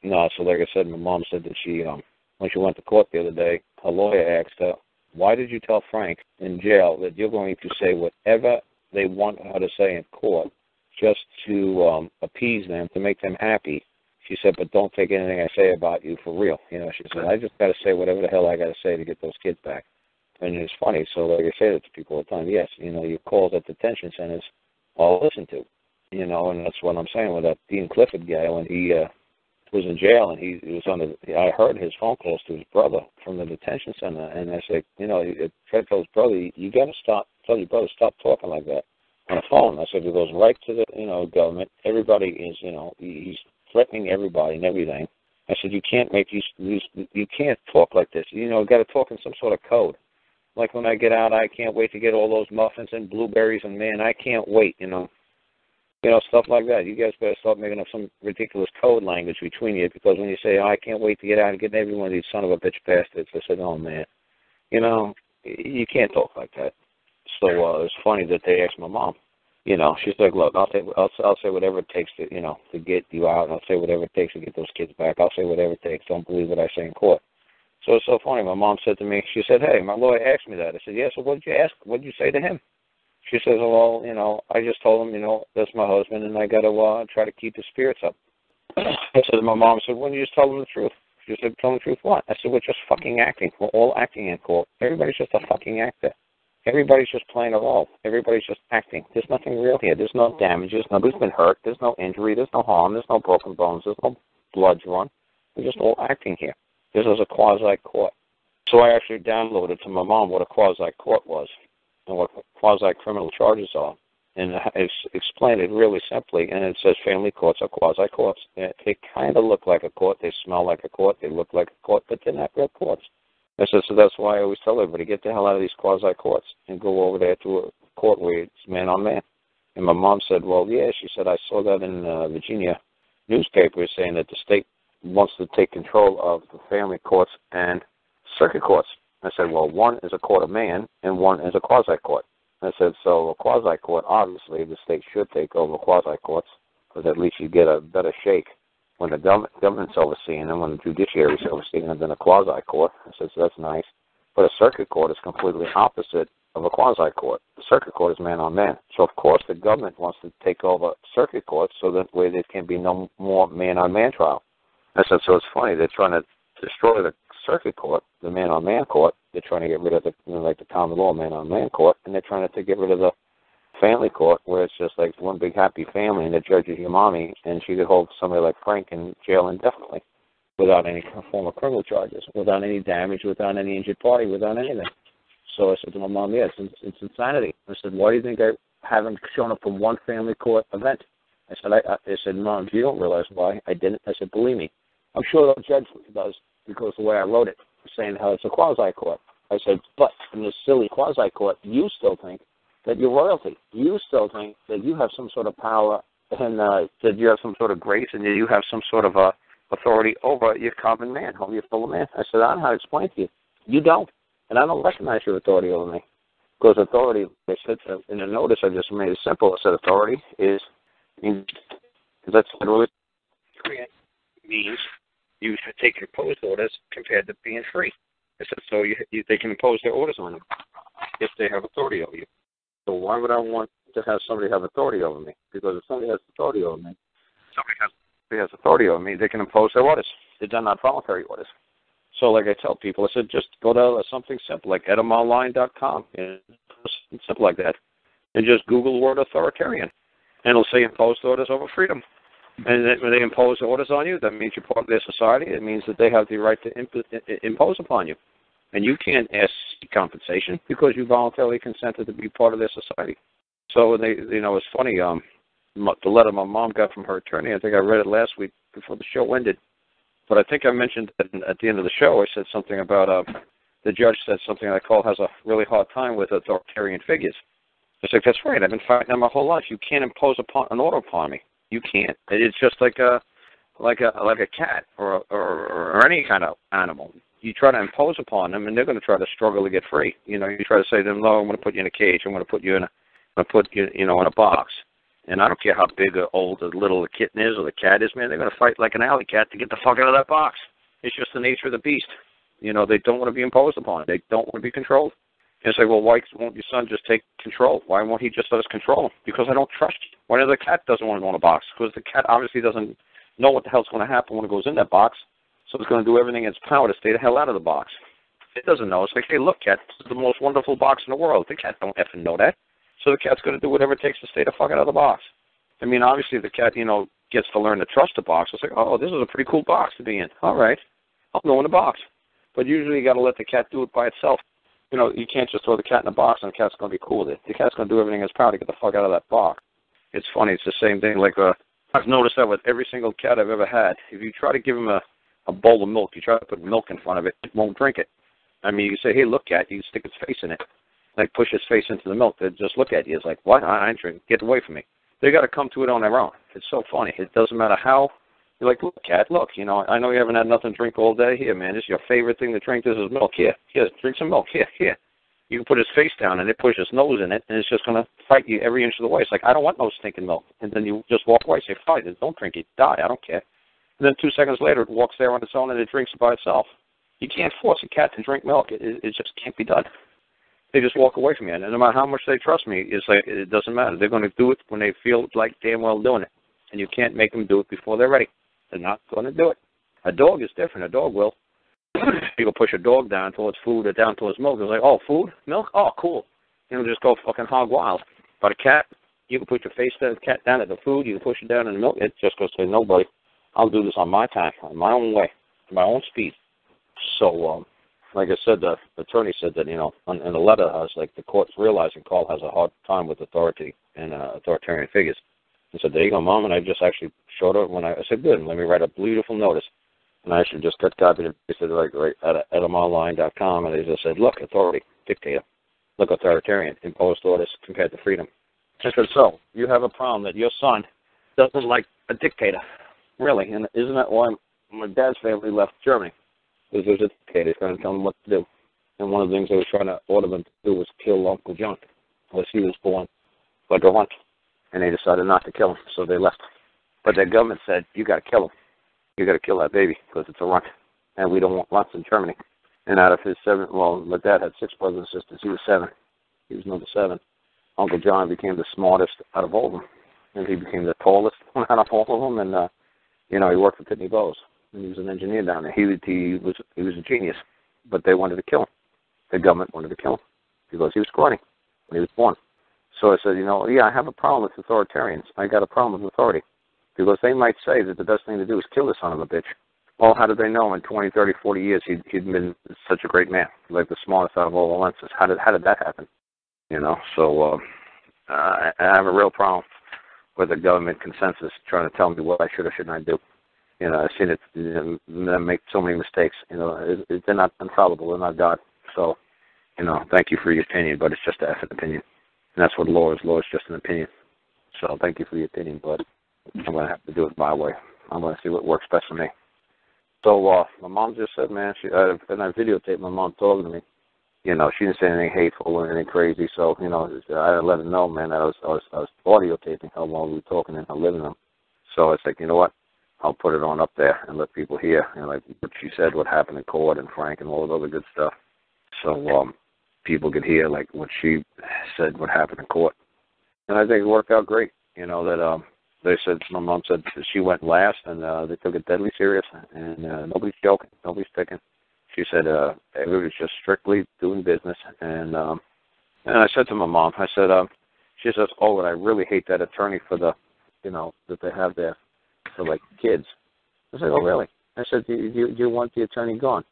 No, so like I said, my mom said that she, when she went to court the other day, her lawyer asked her, why did you tell Frank in jail that you're going to say whatever they want her to say in court just to appease them, to make them happy? She said, but don't take anything I say about you for real. You know, she said, I just got to say whatever the hell I got to say to get those kids back. And it's funny, so like I say that to people all the time, yes, you know, your calls at detention centers are listened to, you know, and that's what I'm saying with that Dean Clifford guy when he was in jail and he was on the, I heard his phone calls to his brother from the detention center, and I said, you know, Fred told his brother, you got to tell your brother, stop talking like that on the phone. I said, it goes right to the, you know, government. Everybody is, you know, he's threatening everybody and everything. I said, you can't make you can't talk like this. You know, got to talk in some sort of code. Like when I get out, I can't wait to get all those muffins and blueberries, and man, I can't wait, you know, stuff like that. You guys better start making up some ridiculous code language between you, because when you say, I can't wait to get out and get every one of these son of a bitch bastards, I said, oh man, you know, you can't talk like that. So it's funny that they asked my mom. You know, she's like, look, I'll say whatever it takes to, you know, to get you out, and I'll say whatever it takes to get those kids back. I'll say whatever it takes. Don't believe what I say in court. So it's so funny. My mom said to me, she said, hey, my lawyer asked me that. I said, yeah, so what did you ask? What did you say to him? She says, well, you know, I just told him, you know, that's my husband, and I got to try to keep his spirits up. I said to my mom, I said, why don't you just tell him the truth? She said, tell him the truth what? I said, we're just fucking acting. We're all acting in court. Everybody's just a fucking actor. Everybody's just playing a role. Everybody's just acting. There's nothing real here. There's no damages. Nobody's been hurt. There's no injury. There's no harm. There's no broken bones. There's no blood drawn. We're just all acting here. This is a quasi-court. So I actually downloaded to my mom what a quasi-court was and what quasi-criminal charges are. And I explained it really simply, and it says family courts are quasi-courts. They kind of look like a court. They smell like a court. They look like a court, but they're not real courts. I said, so that's why I always tell everybody, get the hell out of these quasi-courts and go over there to a court where it's man-on-man. And my mom said, well, yeah, she said, I saw that in Virginia newspapers saying that the state wants to take control of the family courts and circuit courts. I said, well, one is a court of man and one is a quasi-court. I said, so a quasi-court, obviously, the state should take over quasi-courts because at least you get a better shake when the government's overseeing them, when the judiciary is overseeing them, than a quasi-court. I said, so that's nice. But a circuit court is completely opposite of a quasi-court. The circuit court is man-on-man. So, of course, the government wants to take over circuit courts so that way there can be no more man-on-man trial. I said, so it's funny. They're trying to destroy the circuit court, the man-on-man court. They're trying to get rid of the, you know, like the common law man-on-man court, and they're trying to get rid of the family court, where it's just like one big happy family, and the judge is your mommy, and she could hold somebody like Frank in jail indefinitely without any form of criminal charges, without any damage, without any injured party, without anything. So I said to my mom, yeah, it's insanity. I said, why do you think I haven't shown up for one family court event? I said, Mom, you don't realize why I didn't. I said, believe me, I'm sure the judge does, because the way I wrote it, saying how it's a quasi-court. I said, but in this silly quasi-court, you still think that you're royalty. You still think that you have some sort of power and that you have some sort of grace and that you have some sort of authority over your common man, over your fellow man. I said, I don't know how to explain to you. You don't. And I don't recognize your authority over me. Because authority, I said in the notice, I just made it simple. I said authority means you should take imposed orders compared to being free. I said, so they can impose their orders on you if they have authority over you. So why would I want to have somebody have authority over me? Because if somebody has authority over me, they can impose their orders. They're not voluntary orders. So like I tell people, I said, just go to something simple like edamonline.com, simple like that, and just Google the word authoritarian, and it'll say imposed orders over freedom. And when they impose orders on you, that means you're part of their society. It means that they have the right to impose upon you. And you can't ask compensation because you voluntarily consented to be part of their society. So it's funny. The letter my mom got from her attorney, I think I read it last week before the show ended. But I think I mentioned at the end of the show, I said something about the judge said something I call has a really hard time with authoritarian figures. I said, that's right. I've been fighting them my whole life. You can't impose an order upon me. You can't. It's just like a cat or any kind of animal. You try to impose upon them, and they're going to try to struggle to get free. You try to say to them, no, I'm going to put you in a cage. I'm going to put you in a box. And I don't care how big or old or little the kitten is or the cat is, man, they're going to fight like an alley cat to get the fuck out of that box. It's just the nature of the beast. You know, they don't want to be imposed upon. They don't want to be controlled. And it's like, well, why won't your son just take control? Why won't he just let us control him? Because I don't trust you. Why does the cat doesn't want to go in a box? Because the cat obviously doesn't know what the hell's going to happen when it goes in that box. So it's going to do everything in its power to stay the hell out of the box. It doesn't know. It's like, hey, look, cat, this is the most wonderful box in the world. The cat don't effing know that. So the cat's going to do whatever it takes to stay the fuck out of the box. I mean, obviously, the cat, you know, gets to learn to trust the box. It's like, oh, this is a pretty cool box to be in. All right, I'll go in the box. But usually you got to let the cat do it by itself. You know, you can't just throw the cat in the box and the cat's going to be cool with it. The cat's going to do everything in its power to get the fuck out of that box. It's funny. It's the same thing. Like, I've noticed that with every single cat I've ever had. If you try to give him a bowl of milk, you try to put milk in front of it, it won't drink it. I mean, you say, hey, look, cat, you can stick its face in it. Like, push its face into the milk. They just look at you. It's like, what? I ain't drinking. Get away from me. They got to come to it on their own. It's so funny. It doesn't matter how. You're like, look, cat, look. You know, I know you haven't had nothing to drink all day. Here, man, this is your favorite thing to drink. This is milk. Here, drink some milk. Here. You can put his face down and it pushes its nose in it, and it's just going to fight you every inch of the way. It's like, I don't want no stinking milk. And then you just walk away. Say, fight it. Don't drink it. Die. I don't care. And then 2 seconds later, it walks there on its own and it drinks it by itself. You can't force a cat to drink milk. It just can't be done. They just walk away from you. And no matter how much they trust me, it's like, it doesn't matter. They're going to do it when they feel like damn well doing it. And you can't make them do it before they're ready. They're not going to do it. A dog is different. A dog will. You can push a dog down towards food or down towards milk. It's like, oh, food? Milk? Oh, cool. You know, just go fucking hog wild. But a cat, you can put your face down, the cat down at the food. You can push it down in the milk. It just goes to say, no, buddy. I'll do this on my time, on my own way, my own speed. So, like I said, the attorney said that, you know, in the letter, I was like, the court's realizing Karl has a hard time with authority and authoritarian figures. I said, there you go, Mom. And I just actually showed her when I said, good, let me write a beautiful notice. And I actually just got copied and pasted it right at edomonline.com. And they just said, look, authority, dictator. Look, authoritarian, imposed orders compared to freedom. I said, so you have a problem that your son doesn't like a dictator. Really? And isn't that why my dad's family left Germany? Because there's a dictator trying to tell them what to do. And one of the things they were trying to order them to do was kill Uncle John, unless he was born like a runt. And they decided not to kill him, so they left. But their government said, you got to kill him. You got to kill that baby because it's a runt. And we don't want runts in Germany. And out of his 7, well, my dad had 6 brothers and sisters. He was 7. He was number 7. Uncle John became the smartest out of all of them. And he became the tallest out of all of them. And, you know, he worked for Pitney Bowes. And he was an engineer down there. He was a genius. But they wanted to kill him. The government wanted to kill him because he was scrawny when he was born. So I said, you know, yeah, I have a problem with authoritarians. I got a problem with authority. Because they might say that the best thing to do is kill the son of a bitch. Well, how did they know in 20, 30, 40 years he'd been such a great man, like the smartest out of all the Lentzes? How did that happen? You know, so I have a real problem with the government consensus trying to tell me what I should or should not do. You know, I've seen it them make so many mistakes. You know, they're not infallible. They're not God. So, you know, thank you for your opinion, but it's just an effing opinion. And that's what law is. Law is just an opinion. So thank you for your opinion, but I'm going to have to do it my way. I'm going to see what works best for me. So my mom just said, man, and I videotaped my mom talking to me. You know, she didn't say anything hateful or anything crazy. So, you know, I let her know, man, that I was audio taping her while we were talking in her living room. So it's like, you know what? I'll put it on up there and let people hear, you know, like what she said, what happened in court and Frank and all the other good stuff. So people could hear, like, what she said, what happened in court. And I think it worked out great, you know, that they said, my mom said she went last, and they took it deadly serious, and nobody's joking, nobody's picking. She said everybody's just strictly doing business, and I said to my mom, I said, she says, oh, and I really hate that attorney for the, you know, that they have there for, like, kids. I said, oh, really? I said, do you want the attorney gone?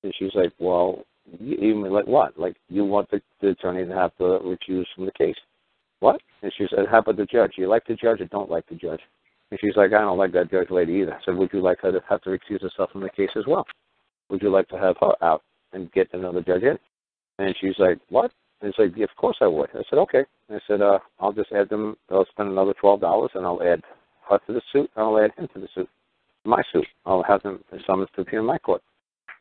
And she's like, well, you mean like what? Like, you want the attorney to have to recuse from the case. What? And she said, how about the judge? You like the judge or don't like the judge? And she's like, I don't like that judge lady either. I said, would you like her to have to recuse herself from the case as well? Would you like to have her out and get another judge in? And she's like, what? And it's like, yeah, of course I would. I said, okay. And I said, I'll just add them, I'll spend another $12, and I'll add her to the suit, and I'll add him to the suit. My suit. I'll have them summons to appear in my court.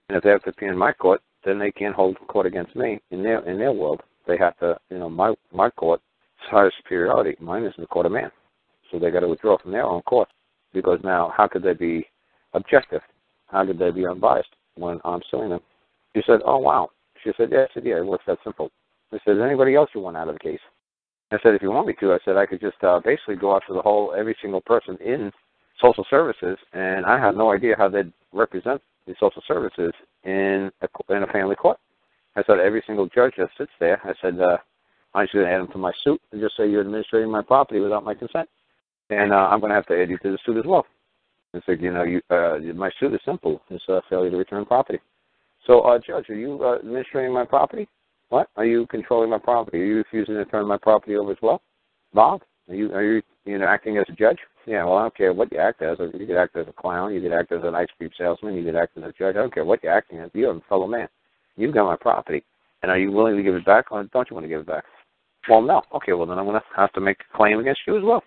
And if they have to appear in my court, then they can't hold court against me in their world. They have to, you know, my court, it's higher superiority. Mine is the court of man. So they got to withdraw from their own court, because now how could they be objective? How could they be unbiased when I'm suing them? She said, oh, wow. She said, yeah. I said, yeah, it works that simple. I said, is anybody else you want out of the case? I said, if you want me to, I said, I could just basically go after every single person in social services, and I have no idea how they'd represent the social services in a family court. I said, every single judge that sits there, I said, I'm just going to add them to my suit and just say you're administrating my property without my consent. And I'm going to have to add you to the suit as well. I said, my suit is simple. It's failure to return property. So, Judge, are you administrating my property? What? Are you controlling my property? Are you refusing to turn my property over as well? Bob, are you acting as a judge? Yeah, well, I don't care what you act as. You could act as a clown. You could act as an ice cream salesman. You could act as a judge. I don't care what you're acting as. You're a fellow man. You've got my property. And are you willing to give it back, or don't you want to give it back? Well, no. Okay, well, then I'm going to have to make a claim against you as well.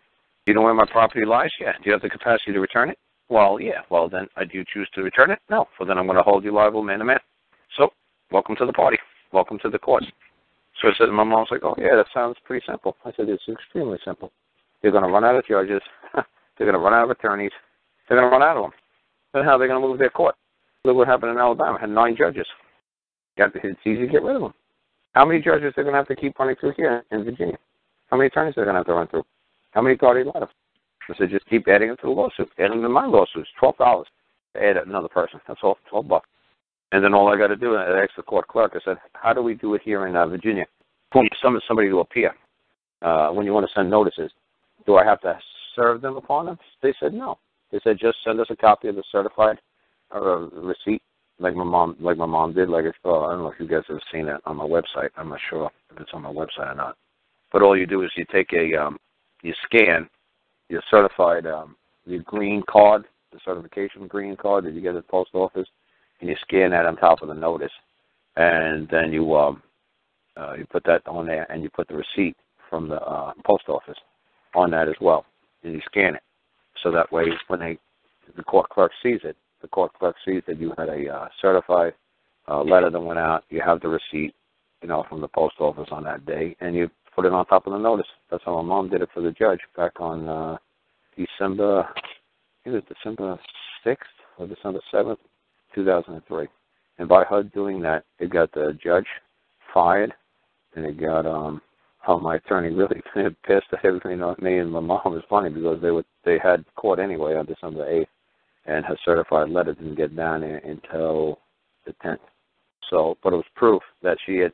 You know where my property lies? Yeah. Do you have the capacity to return it? Well, yeah. Well, then, do you choose to return it? No. Well, then I'm going to hold you liable man to man. So, welcome to the party. Welcome to the court. So I said, my mom's like, oh, yeah, that sounds pretty simple. I said, it's extremely simple. They're going to run out of judges. They're going to run out of attorneys. They're going to run out of them. Then how are they going to move their court? Look what happened in Alabama. It had 9 judges. It's easy to get rid of them. How many judges they're going to have to keep running through here in Virginia? How many attorneys they're going to have to run through? How many guardian letters? I said, just keep adding them to the lawsuit. Add them to my lawsuits. $12 to add another person. That's all, $12. And then all I got to do, I asked the court clerk, I said, how do we do it here in Virginia? When you summon somebody to appear, when you want to send notices, do I have to serve them upon them? They said no. They said, just send us a copy of the certified receipt, like my mom did. I don't know if you guys have seen it on my website. I'm not sure if it's on my website or not. But all you do is you take you scan your certified, your green card, the certification green card that you get at the post office, and you scan that on top of the notice, and then you put that on there, and you put the receipt from the post office on that as well, and you scan it. So that way, when the court clerk sees it, the court clerk sees that you had a certified letter that went out. You have the receipt, from the post office on that day, and you put it on top of the notice. That's how my mom did it for the judge back on December 6th or December 7th. 2003, and by her doing that, it got the judge fired, and it got my attorney really pissed at everything on me and my mom. It was funny because they had court anyway on December 8th, and her certified letter didn't get down there until the 10th. So, but it was proof that she had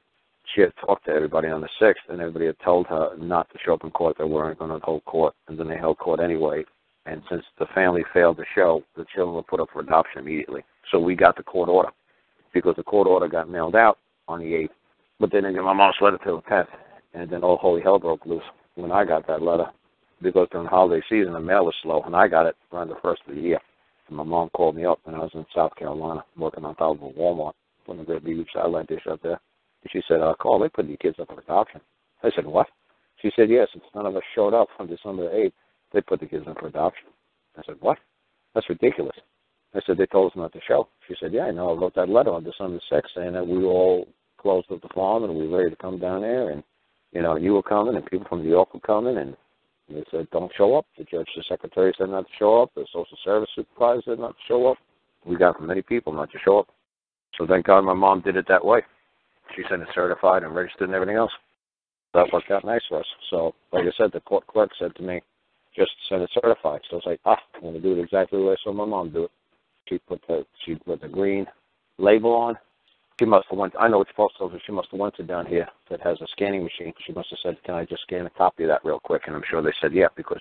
talked to everybody on the 6th, and everybody had told her not to show up in court. They weren't going to hold court, and then they held court anyway. And since the family failed to show, the children were put up for adoption immediately. So we got the court order, because the court order got mailed out on the 8th, but they didn't get my mom's letter till the 10th, and then all holy hell broke loose when I got that letter, because during the holiday season the mail was slow, and I got it around the first of the year. And my mom called me up when I was in South Carolina working on top of a Walmart, putting a great big satellite dish up there. And she said, Carl, they put your kids up for adoption. I said, what? She said, yes, since none of us showed up on December 8th, they put the kids up for adoption. I said, what? That's ridiculous. I said, they told us not to show. She said, yeah, I know. I wrote that letter on December 6th saying that we were all closed up the farm and we were ready to come down there, and, you were coming and people from New York were coming, and they said, don't show up. The judge, the secretary said not to show up. The social service supervisor said not to show up. We got from many people not to show up. So thank God my mom did it that way. She sent it certified and registered and everything else. That worked out nice for us. So, like I said, the court clerk said to me, just send it certified. So I was like, I'm going to do it exactly the way I saw my mom do it. She put the green label on. She must have went, I know it's post office, she must have went to down here that has a scanning machine. She must have said, can I just scan a copy of that real quick? And I'm sure they said, yeah, because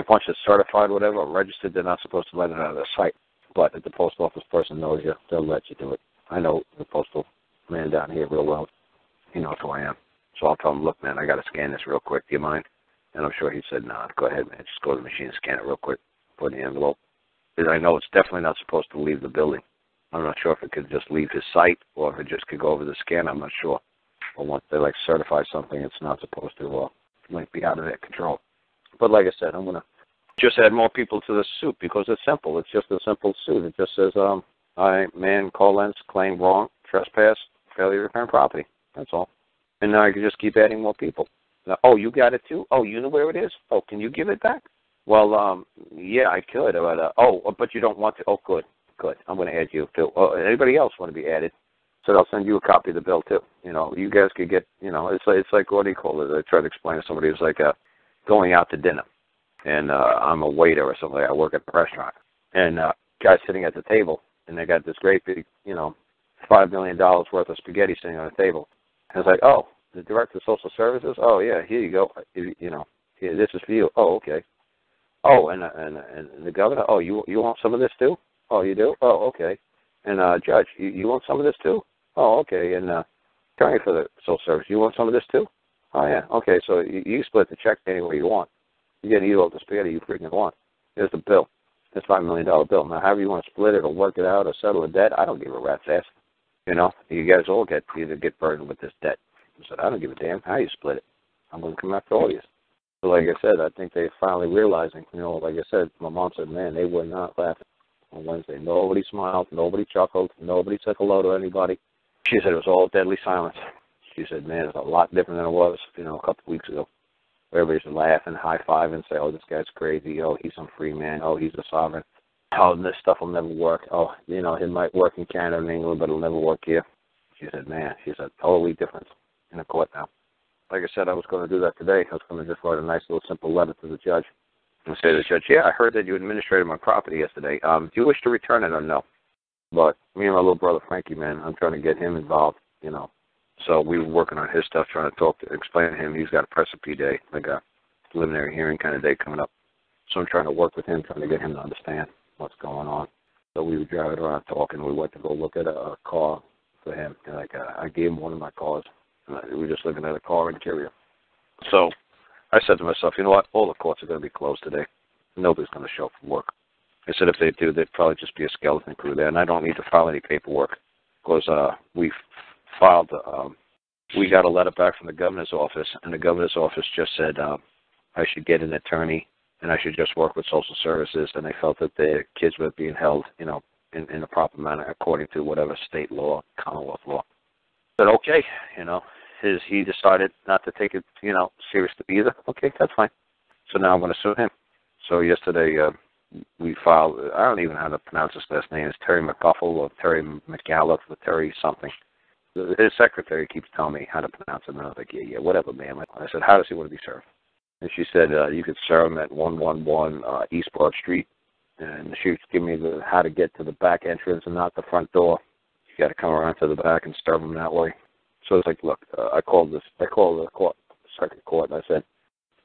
once it's certified or whatever, or registered, they're not supposed to let it out of their sight. But if the post office person knows you, they'll let you do it. I know the postal man down here real well. He knows who I am. So I'll tell him, look, man, I got to scan this real quick. Do you mind? And I'm sure he said, no, go ahead, man. Just go to the machine and scan it real quick. Put in the envelope. Because I know it's definitely not supposed to leave the building. I'm not sure if it could just leave his site or if it just could go over the scan. I'm not sure. But once they certify something, it's not supposed to might be out of their control. But like I said, I'm going to just add more people to the suit because it's simple. It's just a simple suit. It just says, Karl Lentz, claim wrong, trespass, failure to return property. That's all. And now I can just keep adding more people. Now, you got it too? Oh, you know where it is? Oh, can you give it back? Well, yeah, I could. But you don't want to. Oh, good. I'm going to add you too. Anybody else want to be added? So I'll send you a copy of the bill too. You guys could get. It's like what do you call it? I tried to explain to somebody. It's like going out to dinner, and I'm a waiter or something. I work at the restaurant, and guys sitting at the table, and they got this great big, $5 million worth of spaghetti sitting on the table. And it's like, oh, the director of social services. Oh yeah, here you go. Here, this is for you. Oh, okay. Oh, and the governor. Oh, you want some of this too? Oh, you do? Oh, okay. And judge, you want some of this too? Oh, okay. And attorney for the social service, you want some of this too? Oh, yeah. Okay, so you split the check any way you want. You get to eat all the spaghetti you freaking want. Here's the bill. This $5 million bill. Now, however you want to split it or work it out or settle a debt, I don't give a rat's ass. You guys all get burdened with this debt. I said, I don't give a damn how you split it. I'm going to come after all of you. So like I said, I think they're finally realizing, like I said, my mom said, man, they were not laughing on Wednesday. Nobody smiled. Nobody chuckled. Nobody said hello to anybody. She said it was all deadly silence. She said, man, it's a lot different than it was, a couple of weeks ago. Everybody's laughing, high-five, and say, oh, this guy's crazy. Oh, he's some free man. Oh, he's a sovereign. Oh, this stuff will never work. Oh, it might work in Canada and England, but it'll never work here. She said, man, she's a totally different in the court now. Like I said, I was going to do that today. I was going to just write a nice little simple letter to the judge and say to the judge, yeah, I heard that you administrated my property yesterday. Do you wish to return it or no? But me and my little brother, Frankie, man, I'm trying to get him involved, So we were working on his stuff, trying to explain to him. He's got a precipice day, like a preliminary hearing kind of day coming up. So I'm trying to work with him, trying to get him to understand what's going on. So we were driving around talking. We went to go look at a car for him. And I gave him one of my cars. We were just looking at a car interior. So I said to myself, you know what? All the courts are going to be closed today. Nobody's going to show up for work. I said if they do, there'd probably just be a skeleton crew there, and I don't need to file any paperwork because we got a letter back from the governor's office, and the governor's office just said I should get an attorney and I should just work with social services, and they felt that their kids were being held, in a proper manner according to whatever state law, Commonwealth law. I said, okay, he decided not to take it, seriously either. Okay, that's fine. So now I'm going to sue him. So yesterday we filed, I don't even know how to pronounce his last name. It's Terry McGuffle or Terry McAuliffe or Terry something. His secretary keeps telling me how to pronounce it, and I was like, yeah, whatever, ma'am. I said, how does he want to be served? And she said, you could serve him at 111 East Broad Street. And she was giving me how to get to the back entrance and not the front door. You got to come around to the back and serve him that way. So it's like, look, I called the circuit court, and I said,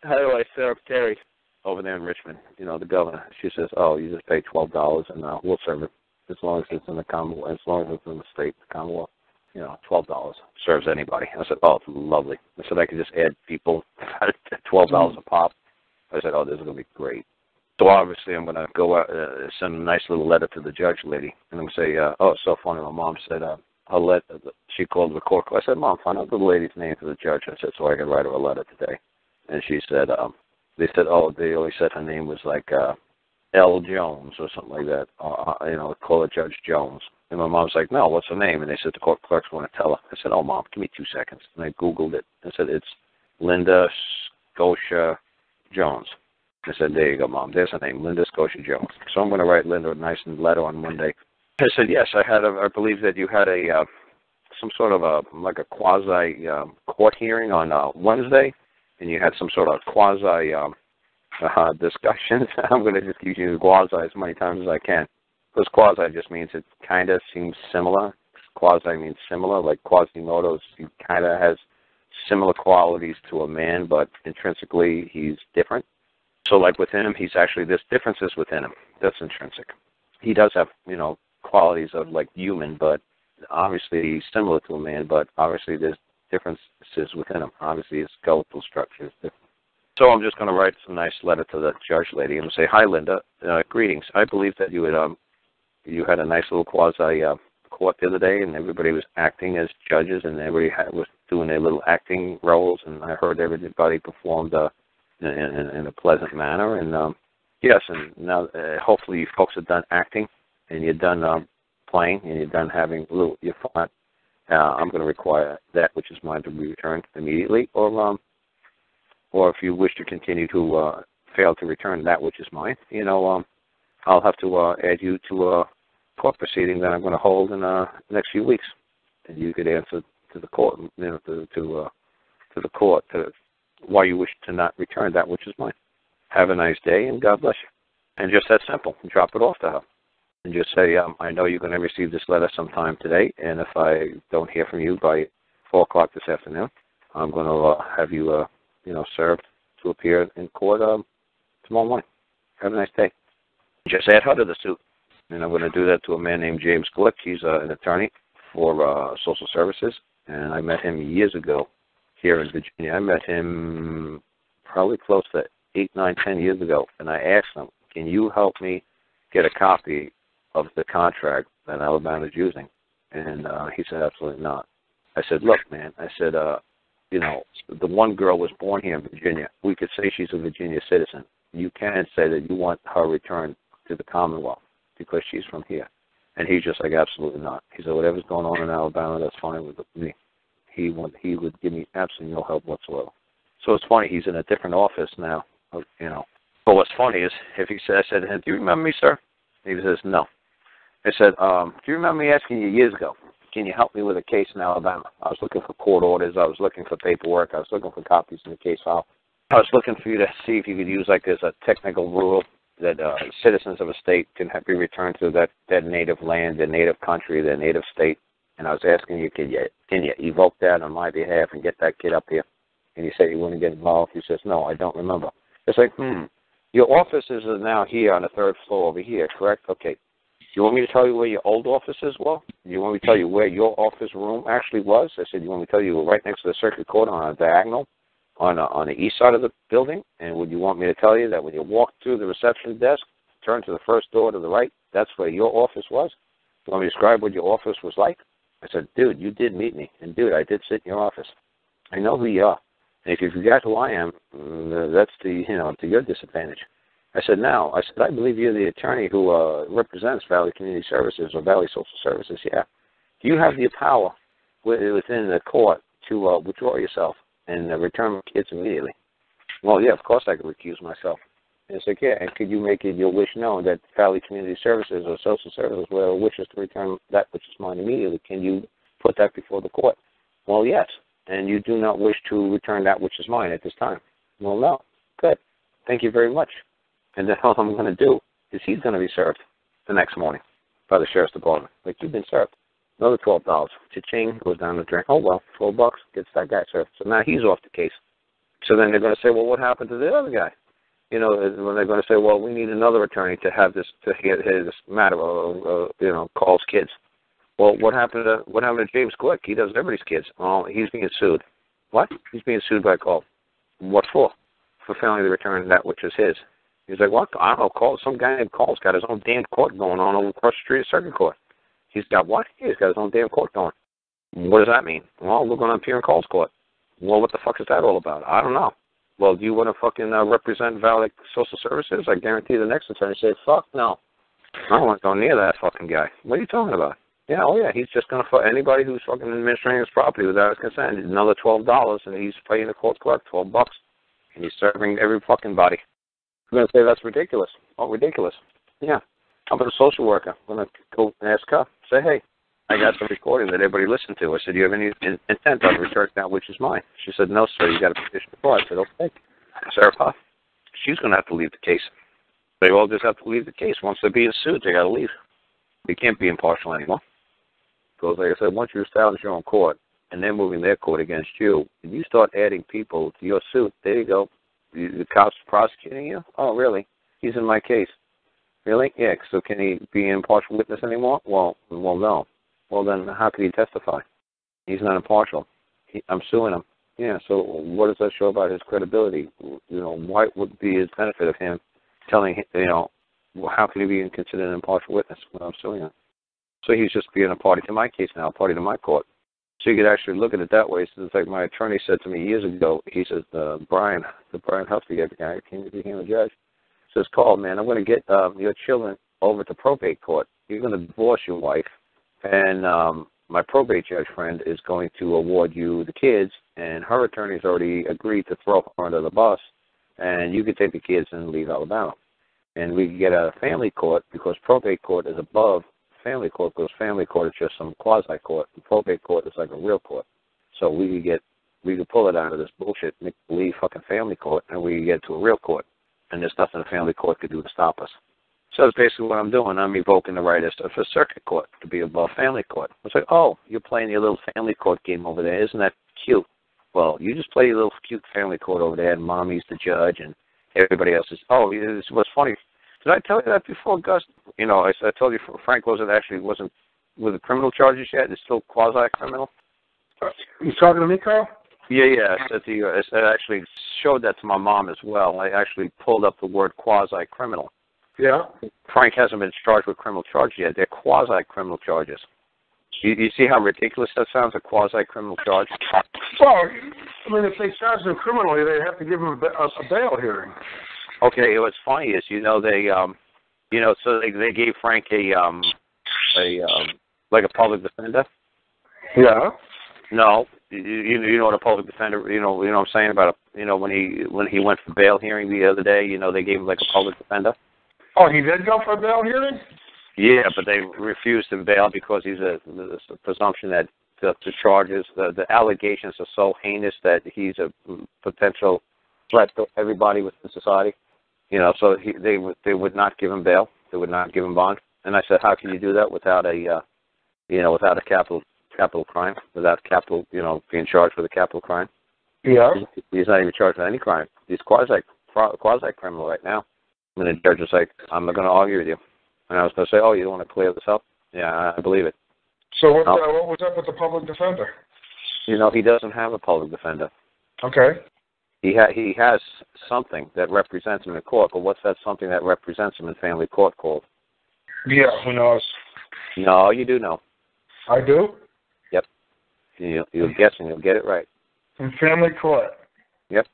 how do I serve Terry over there in Richmond, the governor? She says, oh, you just pay $12 and we'll serve it as long as it's in the Commonwealth, as long as it's in the state, the Commonwealth. $12 serves anybody. I said, oh, it's lovely. I said I could just add people at $12 a pop. I said, oh, this is going to be great. So obviously I'm going to go out, send a nice little letter to the judge lady, and I'm going to say, oh, it's so funny. My mom said, she called the court. I said, Mom, find out the lady's name to the judge. I said, so I can write her a letter today. And she said, they said, oh, they only said her name was like L. Jones or something like that. Call her Judge Jones. And my mom's like, no, what's her name? And they said, the court clerks want to tell her. I said, oh, Mom, give me 2 seconds. And I Googled it. I said, it's Linda Scotia Jones. I said, there you go, Mom. There's her name, Linda Scotia Jones. So I'm going to write Linda a nice letter on Monday. I said, yes, I believe that you had some sort of a quasi court hearing on Wednesday, and you had some sort of quasi discussions. I'm going to just use quasi as many times as I can. Because quasi just means it kind of seems similar. Quasi means similar, like Quasimodo. He kind of has similar qualities to a man, but intrinsically he's different. So like with him, there's differences within him. That's intrinsic. He does have, qualities of like human, but obviously he's similar to a man, but obviously there's differences within him. Obviously his skeletal structure is different. So I'm just going to write some nice letter to the judge lady and say, hi, Linda, greetings. I believe that you had a nice little quasi court the other day, and everybody was acting as judges, and everybody was doing their little acting roles, and I heard everybody performed in a pleasant manner. And yes, and now hopefully you folks are done acting, and you're done playing, and you're done having your fun. I'm going to require that which is mine to be returned immediately, or if you wish to continue to failed to return that which is mine, I'll have to add you to a court proceeding that I'm going to hold in the next few weeks, and you could answer to the court, to the court, to why you wish to not return that which is mine. Have a nice day, and God bless you. And just that simple. And drop it off to her, and just say, I know you're going to receive this letter sometime today, and if I don't hear from you by 4:00 this afternoon, I'm going to have you, served to appear in court tomorrow morning. Have a nice day. Just add her to the suit. And I'm going to do that to a man named James Glick. He's an attorney for social services, and I met him years ago here in Virginia. I met him probably close to 8, 9, 10 years ago, and I asked him, can you help me get a copy of the contract that Alabama is using? And he said, absolutely not. I said, look, man, I said, the one girl was born here in Virginia. We could say she's a Virginia citizen. You can say that you want her returned to the Commonwealth because she's from here. And he's just like, absolutely not. He said, whatever's going on in Alabama, that's fine with me. He would give me absolutely no help whatsoever. So it's funny, he's in a different office now, But what's funny is, I said to him, do you remember me, sir? He says, no. I said, do you remember me asking you years ago, can you help me with a case in Alabama? I was looking for court orders. I was looking for paperwork. I was looking for copies in the case file. I was looking for you to see if you could use, like, as a technical rule that citizens of a state can be returned to their native land, their native country, their native state. And I was asking you, can you evoke that on my behalf and get that kid up here? And he said he wouldn't get involved. He says, no, I don't remember. It's like, your offices are now here on the 3rd floor over here, correct? Okay. Do you want me to tell you where your old offices were? Do you want me to tell you where your office room actually was? I said, you want me to tell you right next to the circuit court on a diagonal on the east side of the building? And would you want me to tell you that when you walk through the reception desk, turn to the first door to the right, that's where your office was? You want me to describe what your office was like? I said, dude, you did meet me. And, dude, I did sit in your office. I know who you are. And if you forgot who I am, that's to your disadvantage. I said, I believe you're the attorney who represents Valley Community Services or Valley Social Services. Yeah. Do you have the power within the court to withdraw yourself and return my kids immediately? Well, yeah, of course I could recuse myself. And it's like, yeah, and could you make it your wish known that Valley Community Services or Social Services, whatever, wishes to return that which is mine immediately? Can you put that before the court? Well, yes. And you do not wish to return that which is mine at this time. Well, no. Good. Thank you very much. And then all I'm going to do is he's going to be served the next morning by the sheriff's department. Like, you've been served. Another $12. Cha-ching, goes down the drain. Oh, well, $12 gets that guy served. So now he's off the case. So then they're going to say, well, what happened to the other guy? When they're going to say, well, we need another attorney to have this, to hear this matter of, Carl's kids. Well, what happened to James Glick? He does everybody's kids. Oh, he's being sued. What? He's being sued by Carl. What for? For failing to return that which is his. He's like, what? I don't know, Carl. Some guy named Carl's got his own damn court going on over across the street at Circuit Court. He's got what? He's got his own damn court going. What does that mean? Well, we're going to appear in Carl's court. Well, what the fuck is that all about? I don't know. Well, do you want to fucking represent Valley Social Services? I guarantee the next attorney says, fuck no. I don't want to go near that fucking guy. What are you talking about? Yeah, oh yeah, he's just going to fuck anybody who's fucking administering his property without his consent. Another $12, and he's paying the court clerk $12, and he's serving every fucking body. I'm going to say that's ridiculous. Oh, ridiculous. Yeah. How about a social worker? I'm going to go ask her. Say, hey, I got some recording that everybody listened to. I said, do you have any intent on returning that which is mine? She said, no, sir, you got to petition the court. I said, okay. Sarah Puff, she's going to have to leave the case. They all just have to leave the case. Once they're being sued, they got to leave. They can't be impartial anymore. Because, like I said, once you establish your own court, and they're moving their court against you, and you start adding people to your suit, there you go. The cops prosecuting you? Oh, really? He's in my case. Really? Yeah, so can he be an impartial witness anymore? Well, no. Well, then how could he testify? He's not impartial. I'm suing him. Yeah, so what does that show about his credibility? What would be his benefit of him telling him, how can he be considered an impartial witness when I'm suing him? So he's just being a party to my case now, a party to my court. So you could actually look at it that way. So it's like my attorney said to me years ago, he says, Brian Huffy, the guy who became a judge, says, Carl, man, I'm going to get your children over to probate court. You're going to divorce your wife, and my probate judge friend is going to award you the kids, and her attorney's already agreed to throw her under the bus and you could take the kids and leave Alabama. And we could get out of family court because probate court is above family court because family court is just some quasi court. And probate court is like a real court. So we could pull it out of this bullshit, make believe fucking family court, and we could get to a real court. And there's nothing a family court could do to stop us. So that's basically what I'm doing. I'm evoking the right of a circuit court to be above family court. It's like, oh, you're playing your little family court game over there. Isn't that cute? Well, you just play your little cute family court over there, and Mommy's the judge, and everybody else is, oh, it was funny. Did I tell you that before, Gus? You know, I told you Frank wasn't with the criminal charges yet. It's still quasi-criminal. You talking to me, Carl? Yeah. I said to you, I actually showed that to my mom as well. I actually pulled up the word quasi-criminal. Yeah. Frank hasn't been charged with criminal charges yet. They're quasi-criminal charges. You see how ridiculous that sounds, a quasi-criminal charge? Well, I mean, if they charge them criminally, they have to give them a bail hearing. Okay, what's funny is, so they gave Frank like a public defender. Yeah. No, you know what a public defender, you know what I'm saying about when he went for bail hearing the other day, they gave him like a public defender. Oh, he did go for a bail hearing? Yeah, but they refused him bail because there's a presumption that the charges, the allegations are so heinous that he's a potential threat to everybody within society. So they would not give him bail. They would not give him bond. And I said, how can you do that without a capital crime, without capital, being charged with a capital crime? Yeah. He's not even charged with any crime. He's quasi-criminal right now. And the judge was like, I'm not going to argue with you. And I was going to say, oh, you don't want to clear this up? Yeah, I believe it. So what was up with the public defender? He doesn't have a public defender. Okay. He has something that represents him in court, but what's that something that represents him in family court called? Yeah, who knows? No, you do know. I do? Yep. You'll guess and you'll get it right. In family court? Yep.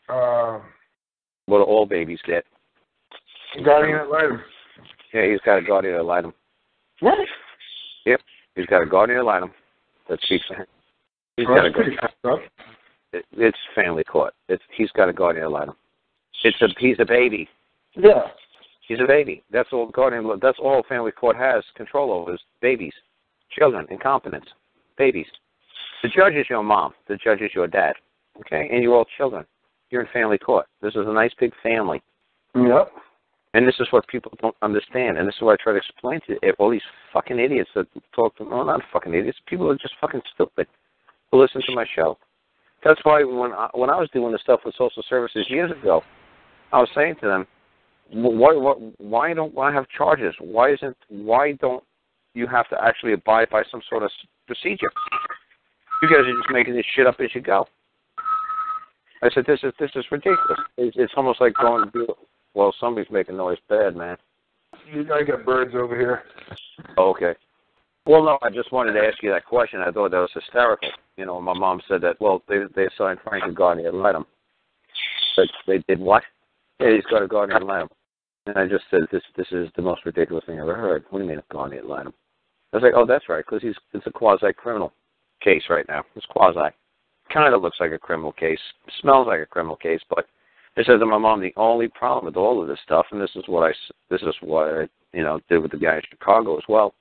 What do all babies get? Guardian ad litem. Yeah, he's got a guardian ad litem. What? Yep. He's got a guardian ad litem that speaks for him. It's family court. He's got a guardian ad litem. He's a baby. Yeah. He's a baby. That's all That's all family court has control over is babies, children, incompetence, babies. The judge is your mom. The judge is your dad. Okay, and you're all children. You're in family court. This is a nice big family. Yep. And this is what people don't understand. And this is what I try to explain to all these fucking idiots that talk to them. Well, not fucking idiots. People are just fucking stupid who listen to my show. That's why when I was doing the stuff with social services years ago, I was saying to them, why don't I have charges? Why don't you have to actually abide by some sort of procedure? You guys are just making this shit up as you go. I said, this is ridiculous. It's almost like going to do. Well, somebody's making noise bad, man. I got birds over here. Oh, okay. Well, no, I just wanted to ask you that question. I thought that was hysterical. My mom said that, well, they assigned Frank a guardian ad litem. But they did what? Yeah, he's got a guardian ad litem. And I just said, this is the most ridiculous thing I ever heard. What do you mean a guardian ad litem? I was like, oh, that's right, because it's a quasi-criminal case right now. It's quasi. Kind of looks like a criminal case. Smells like a criminal case, but I said to my mom, the only problem with all of this stuff, and this is what I did with the guy in Chicago as well.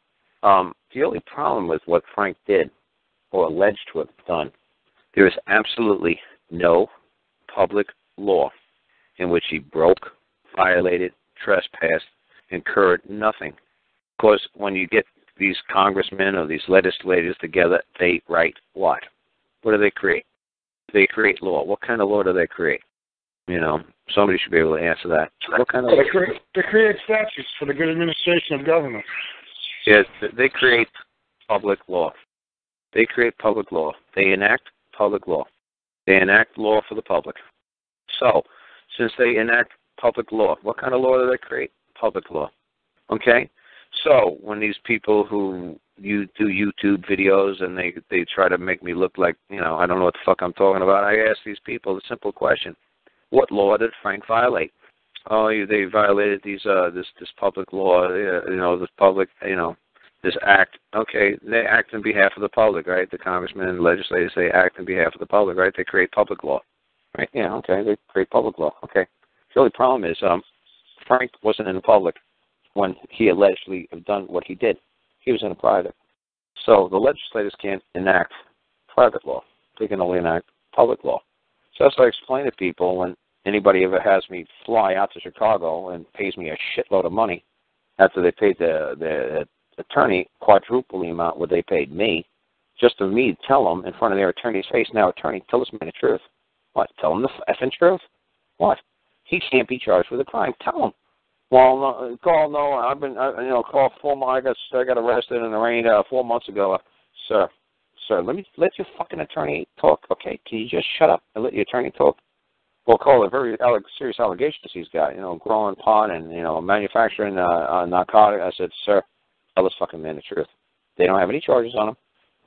The only problem with what Frank did, or alleged to have done, there is absolutely no public law in which he broke, violated, trespassed, incurred nothing. Because when you get these congressmen or these legislators together, they write what? What do they create? They create law. What kind of law do they create? Somebody should be able to answer that. What kind of they create statutes for the good administration of government. Yes, they create public law. They create public law. They enact public law. They enact law for the public. So, since they enact public law, what kind of law do they create? Public law. Okay? So, when these people who do YouTube videos and they try to make me look like, I don't know what the fuck I'm talking about, I ask these people the simple question. What law did Frank violate? Oh, they violated this public law, this public, this act. Okay, they act on behalf of the public, right? The congressmen and legislators, they act on behalf of the public, right? They create public law. Right? Yeah, okay, they create public law. Okay. The only problem is Frank wasn't in the public when he allegedly have done what he did. He was in the private. So the legislators can't enact private law. They can only enact public law. So that's what I explain to people when anybody ever has me fly out to Chicago and pays me a shitload of money after they paid the attorney quadruple the amount what they paid me, just for me to tell them in front of their attorney's face, now attorney, tell this man the truth. What? Tell him the effing truth? What? He can't be charged with a crime. Tell him. Well, no, Carl, no, I've been, Carl, 4 months, I got arrested in the rain 4 months ago. Sir, let your fucking attorney talk, okay? Can you just shut up and let your attorney talk? Well, Carl, a very serious allegations he's got, growing pot and, manufacturing narcotics. I said, sir, tell this fucking man the truth. They don't have any charges on him.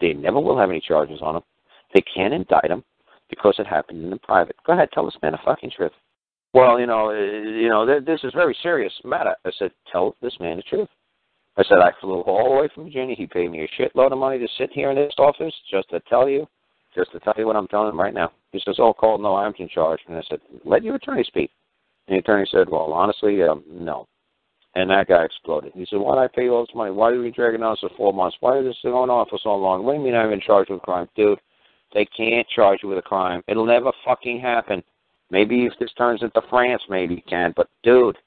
They never will have any charges on him. They can't indict him because it happened in the private. Go ahead, tell this man the fucking truth. Well, this is a very serious matter. I said, tell this man the truth. I said, I flew all the way from Virginia. He paid me a shitload of money to sit here in this office just to tell you what I'm telling him right now. He says, oh, Carl, no, I'm in charge. And I said, let your attorney speak. And the attorney said, well, honestly, no. And that guy exploded. He said, why did I pay all this money? Why did we drag it on for 4 months? Why is this going on for so long? What do you mean I've been charged with a crime? Dude, they can't charge you with a crime. It'll never fucking happen. Maybe if this turns into France, maybe you can. But, dude,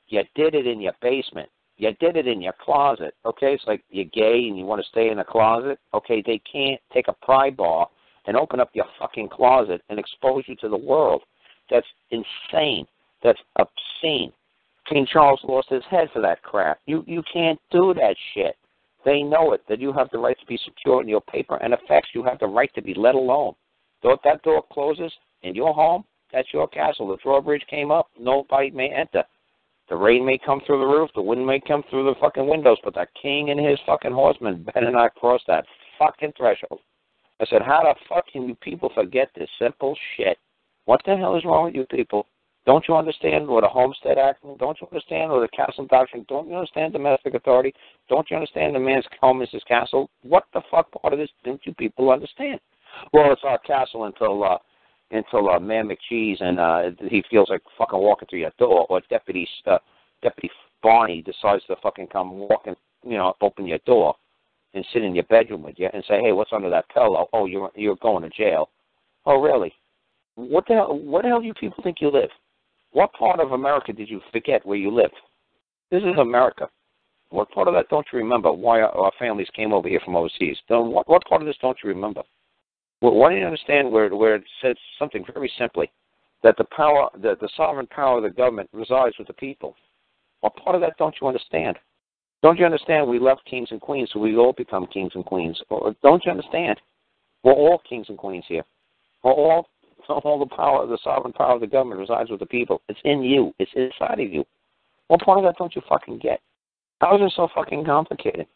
you did it in your basement. You did it in your closet. Okay, it's like you're gay and you want to stay in a closet. Okay, they can't take a pry bar and open up your fucking closet and expose you to the world. That's insane. That's obscene. King Charles lost his head for that crap. You can't do that shit. They know it, that you have the right to be secure in your paper and effects. You have the right to be let alone. So if that door closes in your home, that's your castle. The drawbridge came up, nobody may enter. The rain may come through the roof, the wind may come through the fucking windows, but the king and his fucking horsemen better not cross that fucking threshold. I said, how the fuck can you people forget this simple shit? What the hell is wrong with you people? Don't you understand what a Homestead Act means? Don't you understand what the Castle Doctrine? Don't you understand domestic authority? Don't you understand the man's home is his castle? What the fuck part of this didn't you people understand? Well, it's our castle until Man McCheese and he feels like fucking walking through your door, or Deputy Barney decides to fucking come walking, open your door and sit in your bedroom with you and say, hey, what's under that pillow? Oh, you're going to jail. Oh, really? What the hell do you people think you live? What part of America did you forget where you live? This is America. What part of that don't you remember? Why our families came over here from overseas? What part of this don't you remember? Well, why don't you understand where it says something very simply, that the sovereign power of the government resides with the people? What part of that don't you understand? Don't you understand we left kings and queens, so we all become kings and queens? Or don't you understand? We're all kings and queens here. We're all the sovereign power of the government resides with the people. It's in you. It's inside of you. What part of that don't you fucking get? How is it so fucking complicated?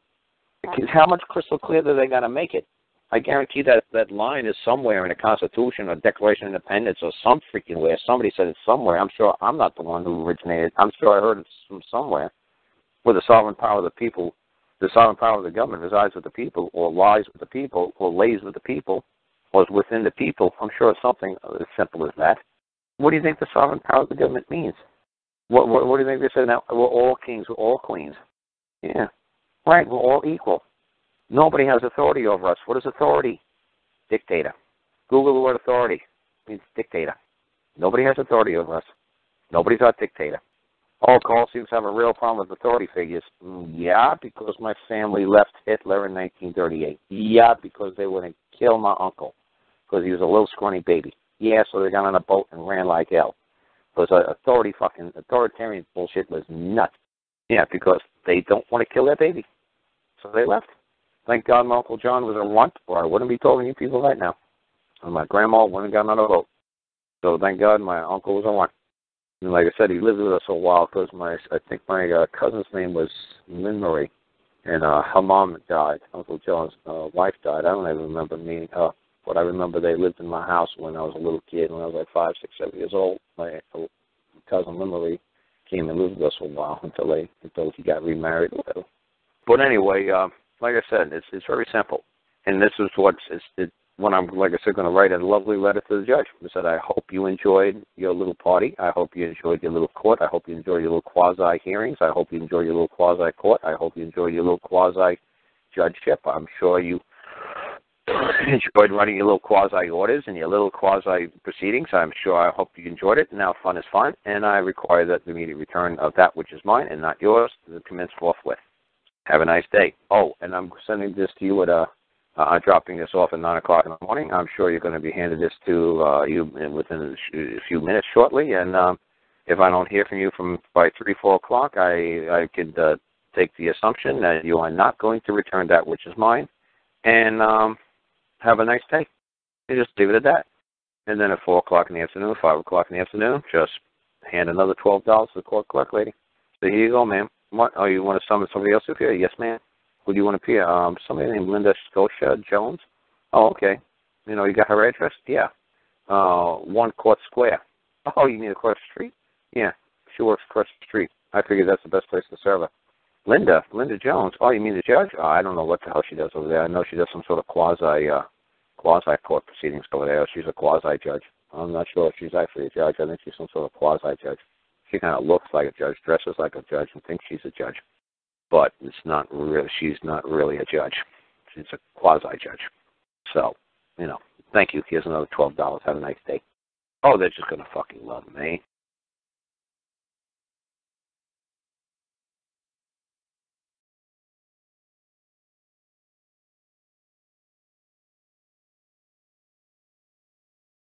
How much crystal clear do they got to make it? I guarantee that line is somewhere in the Constitution or Declaration of Independence or some freaking where. Somebody said it's somewhere. I'm sure I'm not the one who originated. I'm sure I heard it from somewhere where the sovereign power of the people, the sovereign power of the government resides with the people or lies with the people or lays with the people or is within the people. I'm sure it's something as simple as that. What do you think the sovereign power of the government means? What do you think they said now? We're all kings, we're all queens. Yeah, right, we're all equal. Nobody has authority over us. What is authority? Dictator. Google the word authority. It means dictator. Nobody has authority over us. Nobody's our dictator. Oh, Carl seems to have a real problem with authority figures. Yeah, because my family left Hitler in 1938. Yeah, because they wouldn't kill my uncle because he was a little scrawny baby. Yeah, so they got on a boat and ran like hell. Because authoritarian bullshit was nuts. Yeah, because they don't want to kill their baby. So they left. Thank God my Uncle John was a runt, or I wouldn't be telling you people right now. And my grandma wouldn't have gotten on a boat. So thank God my uncle was a runt. And like I said, he lived with us a while because I think my cousin's name was Lynn Marie. And her mom died. Uncle John's wife died. I don't even remember meeting her. But I remember they lived in my house when I was a little kid, when I was like 5, 6, 7 years old. My cousin Lynn Marie came and lived with us for a while until he got remarried or whatever. But anyway, like I said, it's very simple. And this is when I'm, like I said, going to write a lovely letter to the judge. I said, I hope you enjoyed your little party. I hope you enjoyed your little court. I hope you enjoyed your little quasi-hearings. I hope you enjoyed your little quasi-court. I hope you enjoyed your little quasi-judgeship. I'm sure you enjoyed writing your little quasi-orders and your little quasi-proceedings. I hope you enjoyed it. Now fun is fun, and I require that the immediate return of that which is mine and not yours to commence forthwith. Have a nice day. Oh, and I'm sending this to you at I'm dropping this off at 9 o'clock in the morning. I'm sure you're going to be handed this to you within a few minutes shortly. And if I don't hear from you by 3, 4 o'clock, I could take the assumption that you are not going to return that which is mine. And have a nice day. And just leave it at that. And then at 4 o'clock in the afternoon, 5 o'clock in the afternoon, just hand another $12 to the court clerk lady. So here you go, ma'am. What? Oh, you want to summon somebody else up here? Yes, ma'am. Who do you want to appear? Somebody named Linda Scotia Jones. Oh, okay. You got her address? Yeah. 1 Court Square. Oh, you mean across the street? Yeah, she works across the street. I figured that's the best place to serve her. Linda Jones. Oh, you mean the judge? Oh, I don't know what the hell she does over there. I know she does some sort of quasi-court proceedings over there. She's a quasi-judge. I'm not sure if she's actually a judge. I think she's some sort of quasi-judge. She kind of looks like a judge, dresses like a judge, and thinks she's a judge. But it's not really. She's not really a judge. She's a quasi-judge. So, thank you. Here's another $12. Have a nice day. Oh, they're just going to fucking love me.